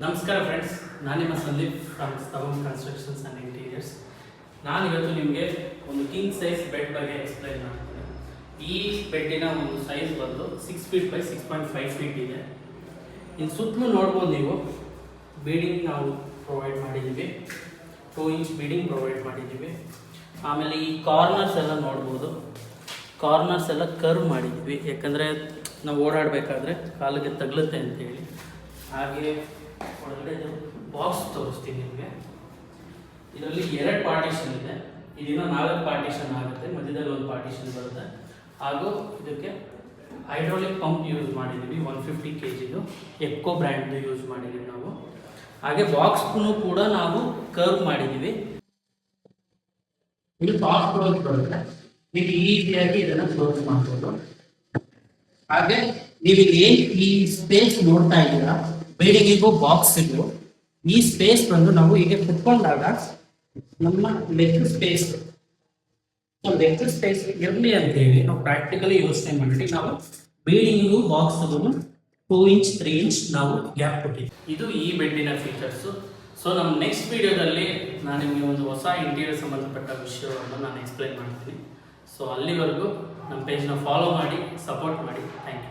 ನಮಸ್ಕಾರ ಫ್ರೆಂಡ್ಸ್, ನಾನು ನಿಮ್ಮ Sandeep from Stavam constructions and interiors. ನಾನು ಇವತ್ತು ನಿಮಗೆ ಒಂದು ಕಿಂಗ್ ಸೈಜ್ ಬೆಡ್ ಬಗ್ಗೆ ಎಕ್ಸ್ಪ್ಲೈನ್ ಮಾಡ್ತೀನಿ. ಈ ಬೆಡ್ಡಿನ ಒಂದು ಸೈಜ್ ಬಂದು 6 ಫೀಟ್ ಬೈ 6.5 ಫೀಟ್ ಇದೆ. ಇನ್ನು ಸುತ್ತಲೂ ನೋಡ್ಬೋದು ನೀವು, ಬೀಡಿಂಗ್ ನಾವು ಪ್ರೊವೈಡ್ ಮಾಡಿದ್ದೀವಿ, 2 ಇಂಚ್ ಬೀಡಿಂಗ್ ಪ್ರೊವೈಡ್ ಮಾಡಿದ್ದೀವಿ. ಆಮೇಲೆ ಈ ಕಾರ್ನರ್ಸ್ ಎಲ್ಲ ನೋಡ್ಬೋದು, ಕಾರ್ನರ್ಸ್ ಎಲ್ಲ ಕರ್ವ್ ಮಾಡಿದ್ದೀವಿ, ಯಾಕಂದರೆ ನಾವು ಓಡಾಡಬೇಕಾದ್ರೆ ಕಾಲಿಗೆ ತಗಲುತ್ತೆ ಅಂತೇಳಿ. ಹಾಗೆ ಒಳಗಡೆ ಬಾಕ್ಸ್ ತೋರಿಸ್ತೀನಿ ನಿಮಗೆ. ಇದರಲ್ಲಿ 2 ಪಾರ್ಟಿಷನ್ ಇದೆ. ಇದನ್ನ 4 ಪಾರ್ಟಿಷನ್ ಆಗುತ್ತೆ, ಮಧ್ಯದಲ್ಲಿ ಒಂದು ಪಾರ್ಟಿಷನ್ ಬರುತ್ತೆ. ಹಾಗೂ ಇದಕ್ಕೆ ಹೈಡ್ರಾಲಿಕ್ ಪಂಪ್ ಯೂಸ್ ಮಾಡಿದ್ದೀವಿ, 150 kgದು ಎಕ್ಕೋ ಬ್ರ್ಯಾಂಡ್ ಯೂಸ್ ಮಾಡಿದ್ದೀವಿ ನಾವು. ಹಾಗೆ ಬಾಕ್ಸ್ಗೂ ಕೂಡ ನಾವು ಕರ್ವ್ ಮಾಡಿದ್ದೀವಿ. ಇದು ಟಾಪ್ ಕ್ಲೋಸ್ ಬರುತ್ತೆ, ನೀವು ಈಸಿಯಾಗಿ ಇದನ್ನು ಕ್ಲೋಸ್ ಮಾಡ್ಬೋದು. ಹಾಗೆ ನೀವು ಏನು ಈ ಸ್ಪೇಸ್ ನೋಡ್ತಾ ಇದ್ದೀರಾ, ಬೇಡಿಂಗಿಗೂ ಬಾಕ್ಸಿಗೂ ಈ ಸ್ಪೇಸ್ ಬಂದು ನಾವು ಈಗ ಕುತ್ಕೊಂಡಾಗ ನಮ್ಮ ಲೆಗ್ ಸ್ಪೇಸ್ ಇರಲಿ ಅಂತೇಳಿ ನಾವು ಪ್ರಾಕ್ಟಿಕಲಿ ಯೋಚನೆ ಮಾಡಿ ನಾವು ಬೇಡಿಂಗಿಗೂ ಬಾಕ್ಸ್ಗೂ 2 ಇಂಚ್ 3 ಇಂಚ್ ನಾವು ಗ್ಯಾಪ್ ಕೊಟ್ಟಿದ್ದೀವಿ. ಇದು ಈ ಬೆಡ್ಡಿನ ಫೀಚರ್ಸು. ಸೊ ನಮ್ಮ ನೆಕ್ಸ್ಟ್ ವಿಡಿಯೋದಲ್ಲಿ ನಾನು ನಿಮಗೆ ಒಂದು ಹೊಸ ಇಂಟೀರಿಯರ್ ಸಂಬಂಧಪಟ್ಟ ವಿಷಯವನ್ನು ನಾನು ಎಕ್ಸ್ಪ್ಲೈನ್ ಮಾಡ್ತೀನಿ. ಸೊ ಅಲ್ಲಿವರೆಗೂ ನಮ್ಮ ಪೇಜ್ನ ಫಾಲೋ ಮಾಡಿ, ಸಪೋರ್ಟ್ ಮಾಡಿ. Thank you.